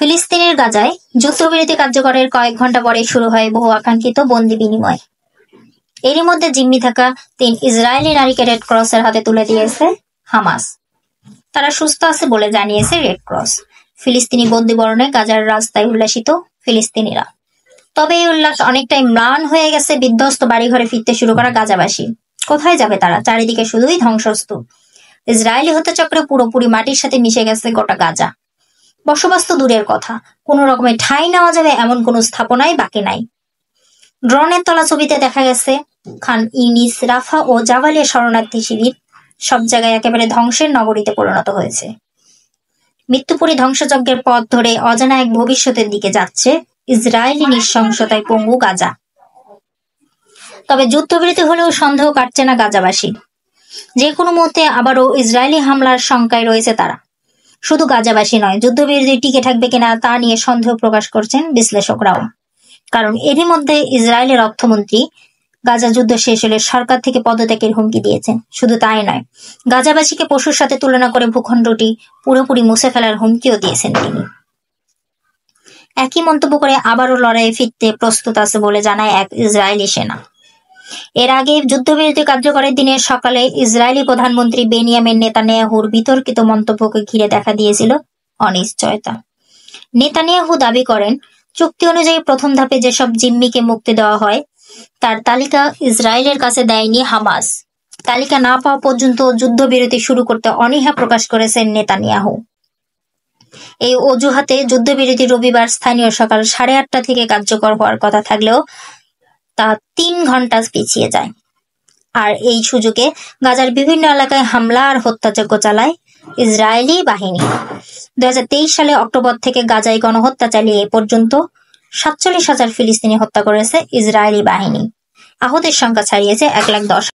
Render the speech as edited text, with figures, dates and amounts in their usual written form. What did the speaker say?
ফিলিস্তিনের গাজায় যুদ্ধবিরতি কার্যকরের কয়েক ঘন্টা পরে শুরু হয় বহু আকাঙ্ক্ষিত বন্দি বিনিময়। এরই মধ্যে জিম্মি থাকা 3 ইসরায়েলি নারীকে রেড ক্রসের হাতে তুলে দিয়েছে হামাস। তারা সুস্থ আছে বলে জানিয়েছে রেড ক্রস। ফিলিস্তিনি বন্দিবরণে গাজার রাস্তায় উল্লাসিত ফিলিস্তিনিরা। তবে এই উল্লাস অনেকটাই ম্লান হয়ে গেছে বিধ্বস্ত বাড়িঘরে ফিরতে শুরু করা গাজাবাসী। কোথায় যাবে তারা? চারিদিকে শুধুই ধ্বংসস্তূপ। ইসরায়েলি হত্যাচক্রে পুরোপুরি মাটির সাথে মিশে গেছে গোটা গাজা। বসবাস তো দূরের কথা, কোনো রকমে ঠাঁই নেওয়া যাবে এমন কোনো স্থাপনাই বাকি নাই। ড্রোনের তলা ছবিতে দেখা গেছে খান ইউনিস, রাফা ও জাবালিয়া শরণার্থী শিবির সব জায়গায় একেবারে ধ্বংসের নগরীতে পরিণত হয়েছে। মৃত্যুপুরী ধ্বংসযজ্ঞের পথ ধরে অজানা এক ভবিষ্যতের দিকে যাচ্ছে ইসরায়েলি নৃশংসতায় পঙ্গু গাজা। তবে যুদ্ধবিরতি হলেও সন্দেহ কাটছে না গাজাবাসী। যে কোনো মুহূর্তে আবারও ইসরায়েলি হামলার শঙ্কায় রয়েছে তারা। শুধু গাজাবাসী নয়, যুদ্ধবিরতি টিকে থাকবে কিনা তা নিয়ে সন্দেহ প্রকাশ করছেন বিশ্লেষকরাও। কারণ এরই মধ্যে ইসরায়েলের অর্থমন্ত্রী গাজা যুদ্ধ শেষ হলে সরকার থেকে পদত্যাগের হুমকি দিয়েছেন। শুধু তাই নয়, গাজাবাসীকে পশুর সাথে তুলনা করে ভূখণ্ডটি পুরোপুরি মুছে ফেলার হুমকিও দিয়েছেন তিনি। একই মন্তব্য করে আবারও লড়াইয়ে ফিরতে প্রস্তুত আছে বলে জানায় এক ইসরায়েলি সেনা। এর আগে যুদ্ধবিরতি কার্যকরের দিনের সকালে ইসরায়েলি প্রধানমন্ত্রী বেনিয়ামিন নেতানিয়াহুর বিতর্কিত মন্তব্যকে ঘিরে দেখা দিয়েছিল অনিশ্চয়তা। নেতানিয়াহু দাবি করেন, চুক্তি অনুযায়ী প্রথম ধাপে যেসব জিম্মিকে মুক্তি দেওয়া হয় তার তালিকা ইসরায়েলের কাছে দেয়নি হামাস। তালিকা না পাওয়া পর্যন্ত যুদ্ধবিরতি শুরু করতে অনীহা প্রকাশ করেছেন নেতানিয়াহু। এই অজুহাতে যুদ্ধবিরতি রবিবার স্থানীয় সকাল 8:30 থেকে কার্যকর হওয়ার কথা থাকলেও তা 3 ঘন্টা পিছিয়ে যায়। আর এই সুযোগে গাজার বিভিন্ন এলাকায় হামলা আর হত্যাযজ্ঞ চালায় ইসরায়েলি বাহিনী। 2023 সালে অক্টোবর থেকে গাজায় গণহত্যা চালিয়ে এ পর্যন্ত 47,000 ফিলিস্তিনি হত্যা করেছে ইসরায়েলি বাহিনী। আহতের সংখ্যা ছাড়িয়েছে 1,10,000।